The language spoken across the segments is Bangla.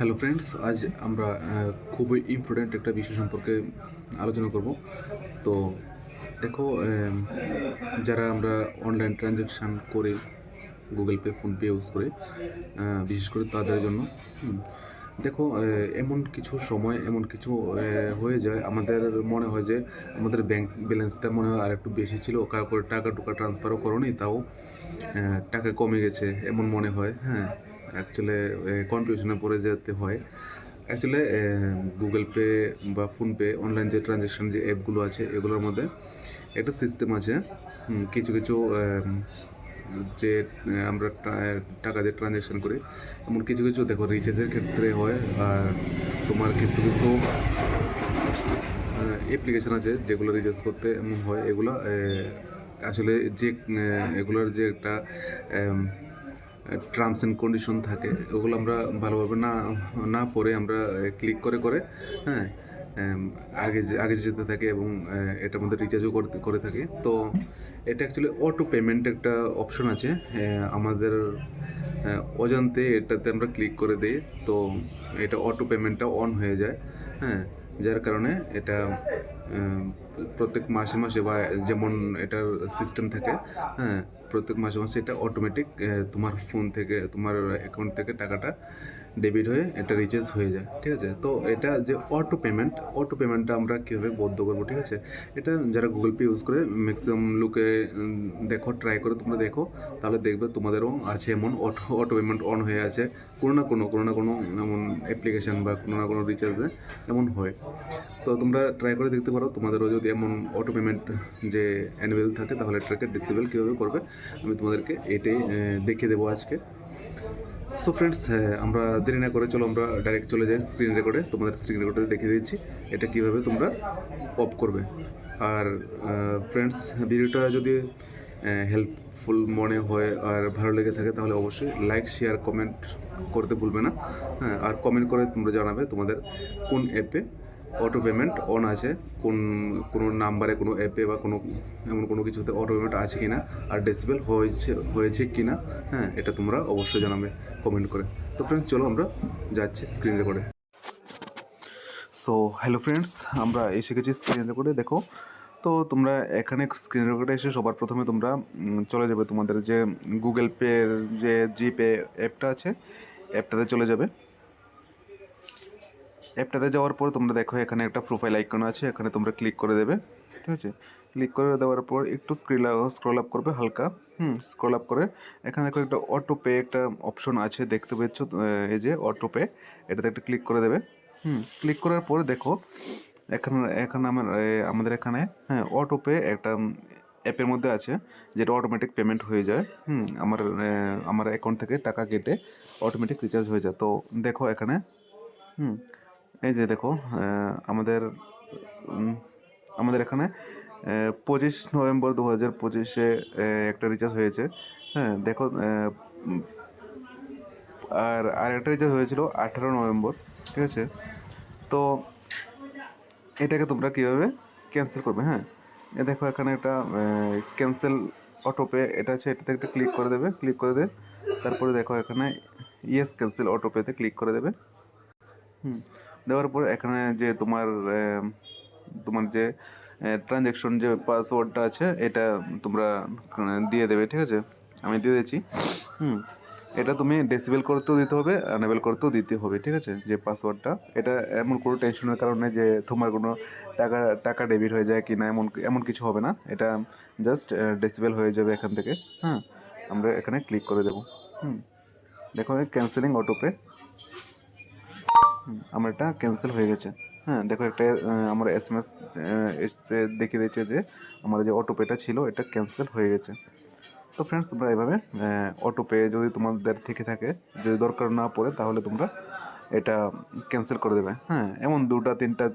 হ্যালো ফ্রেন্ডস, আজ আমরা খুবই ইম্পর্ট্যান্ট একটা বিষয় সম্পর্কে আলোচনা করব। তো দেখো, যারা আমরা অনলাইন ট্রানজ্যাকশান করে গুগল পে, ফোনপে ইউজ করে, বিশেষ করে তাদের জন্য দেখো, এমন কিছু সময় এমন কিছু হয়ে যায়, আমাদের মনে হয় যে আমাদের ব্যাংক ব্যালেন্সটা মনে হয় আর একটু বেশি ছিল, কাউকে টাকা টুকা ট্রান্সফারও করোনি, তাও টাকা কমে গেছে এমন মনে হয়। হ্যাঁ, অ্যাকচুয়ালি কনফিউশনে পড়ে যেতে হয়। অ্যাকচুয়ালি গুগল পে বা ফোনপে অনলাইন যে ট্রানজ্যাকশন যে অ্যাপগুলো আছে এগুলোর মধ্যে একটা সিস্টেম আছে। কিছু কিছু যে আমরা টাকা যে ট্রানজ্যাকশন করি, এমন কিছু কিছু দেখো রিচার্জের ক্ষেত্রে হয়। আর তোমার কিছু কিছু অ্যাপ্লিকেশান আছে যেগুলো রিচার্জ করতে এমন হয়। এগুলো আসলে যে এগুলোর যে একটা টার্মস অ্যান্ড কন্ডিশন থাকে, ওগুলো আমরা ভালোভাবে না না পড়ে আমরা ক্লিক করে করে হ্যাঁ আগে যেতে থাকে এবং এটার মধ্যে রিচার্জও করে থাকি। তো এটা অ্যাকচুয়ালি অটো পেমেন্ট একটা অপশন আছে আমাদের অজান্তে এটাতে আমরা ক্লিক করে দিই। তো এটা অটো পেমেন্টটা অন হয়ে যায়। হ্যাঁ, যার কারণে এটা প্রত্যেক মাসে মাসে বা যেমন এটার সিস্টেম থাকে, হ্যাঁ, প্রত্যেক মাসে মাসে এটা অটোমেটিক তোমার ফোন থেকে, তোমার অ্যাকাউন্ট থেকে টাকাটা ডেবিট হয়ে এটা রিচার্জ হয়ে যায়। ঠিক আছে? তো এটা যে অটো পেমেন্টটা আমরা কীভাবে বন্ধ করবো? ঠিক আছে, এটা যারা গুগল পে ইউজ করে ম্যাক্সিমাম লোকে দেখো, ট্রাই করে তোমরা দেখো, তাহলে দেখবে তোমাদেরও আছে এমন অটো পেমেন্ট অন হয়ে আছে। কোনো না কোনো এমন অ্যাপ্লিকেশান বা কোনো না কোনো রিচার্জে এমন হয়। তো তোমরা ট্রাই করে দেখতে পারো, তোমাদেরও যদি এমন অটো পেমেন্ট যে অ্যানিমেল থাকে, তাহলে এটাকে ডিসেবল কীভাবে করবে আমি তোমাদেরকে এটাই দেখিয়ে দেবো আজকে। সো ফ্রেন্ডস, আমরা দেরি না করে চলো আমরা ডাইরেক্ট চলে যাই স্ক্রিন রেকর্ডে। তোমাদের স্ক্রিন রেকর্ডে দেখিয়ে দিচ্ছি এটা কীভাবে তোমরা অফ করবে। আর ফ্রেন্ডস, ভিডিওটা যদি হেল্পফুল মনে হয় আর ভালো লেগে থাকে, তাহলে অবশ্যই লাইক, শেয়ার, কমেন্ট করতে ভুলবে না। হ্যাঁ, আর কমেন্ট করে তোমরা জানাবে তোমাদের কোন অ্যাপে অটো পেমেন্ট অন আছে, কোনো নাম্বারে, কোনো অ্যাপে বা এমন কোনো কিছুতে অটো পেমেন্ট আছে কি না, আর ডিসেবল হয়েছে কি না। হ্যাঁ, এটা তোমরা অবশ্যই জানাবে কমেন্ট করে। তো ফ্রেন্ডস, চলো আমরা যাচ্ছি স্ক্রিন রেকর্ডে। সো হ্যালো ফ্রেন্ডস, আমরা এসে গেছি স্ক্রিন রেকর্ডে। দেখো, তো তোমরা এখানে স্ক্রিন রেকর্ডে এসে সবার প্রথমে তোমরা চলে যাবে তোমাদের যে গুগল পের যে জিপে অ্যাপটা আছে, অ্যাপটাতে চলে যাবে। অ্যাপটাতে যাওয়ার পর তোমরা দেখো এখানে একটা প্রোফাইল আইকন আছে, এখানে তোমরা ক্লিক করে দেবে। ঠিক আছে, ক্লিক করে দেওয়ার পর একটু স্ক্রল আপ করবে হালকা। স্ক্রল আপ করে এখানে দেখো একটা অটো পে একটা অপশন আছে, দেখতে পেয়েছ? এই যে অটো পে, এটাতে একটা ক্লিক করে দেবে। ক্লিক করার পরে দেখো এখানে এখানে আমাদের এখানে হ্যাঁ অটো পে একটা অ্যাপের মধ্যে আছে, যেটা অটোমেটিক পেমেন্ট হয়ে যায়। আমার অ্যাকাউন্ট থেকে টাকা কেটে অটোমেটিক রিচার্জ হয়ে যায়। তো দেখো এখানে এই যে দেখো, আমাদের আমাদের এখানে 25 নভেম্বর 2025-এ একটা রিচার্জ হয়েছে। হ্যাঁ, দেখো, আর একটা রিচার্জ হয়েছিল 18 নভেম্বর। ঠিক আছে, তো এটাকে তোমরা কীভাবে ক্যান্সেল করবে? হ্যাঁ, দেখো এখানে একটা ক্যান্সেল অটোপে এটা আছে, এটাতে একটা ক্লিক করে দেবে। ক্লিক করে দে, তারপরে দেখো এখানে ইয়েস ক্যান্সেল অটোপেতে ক্লিক করে দেবে। দেওয়ার পর এখানে যে তোমার যে ট্রানজ্যাকশন যে পাসওয়ার্ডটা আছে, এটা তোমরা দিয়ে দেবে। ঠিক আছে, আমি দিয়ে দিচ্ছি। এটা তুমি ডিসেবল করতেও দিতে হবে, এনেবল করতেও দিতে হবে। ঠিক আছে, যে পাসওয়ার্ডটা, এটা এমন কোনো টেনশনের কারণে যে তোমার কোনো টাকা ডেবিট হয়ে যায় কি না, এমন কিছু হবে না। এটা জাস্ট ডিসেবল হয়ে যাবে এখান থেকে। আমরা এখানে ক্লিক করে দেবো। দেখো ক্যান্সেলিং অটোপে, আমার এটা ক্যান্সেল হয়ে গেছে। হ্যাঁ, দেখো একটা আমার SMS এসে দেখিয়ে দিচ্ছে যে আমার যে অটোপেটা ছিল এটা ক্যান্সেল হয়ে গেছে। তো ফ্রেন্ডস, তোমরা এইভাবে অটোপে যদি তোমাদের থেকে থাকে, যদি দরকার না পড়ে, তাহলে তোমরা এটা ক্যান্সেল করে দেবে। হ্যাঁ, এমন 2-3টা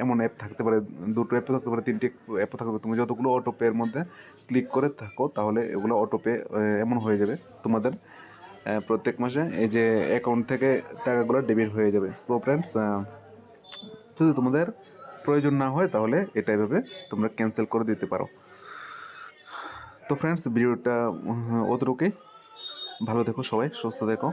এমন অ্যাপ থাকতে পারে, 2টো অ্যাপও থাকতে পারে, 3টে অ্যাপও থাকতে পারে। তুমি যতগুলো অটোপের মধ্যে ক্লিক করে থাকো, তাহলে এগুলো অটোপে এমন হয়ে যাবে তোমাদের প্রত্যেক মাসে এই যে অ্যাকাউন্ট থেকে টাকাগুলো ডেবিট হয়ে যাবে। সো ফ্রেন্ডস, যদি তোমাদের প্রয়োজন না হয়, তাহলে এটা এভাবে তোমরা ক্যান্সেল করে দিতে পারো। তো ফ্রেন্ডস, ভিডিওটা অতটুকুই। ভালো থেকো সবাই, সুস্থ থেকো।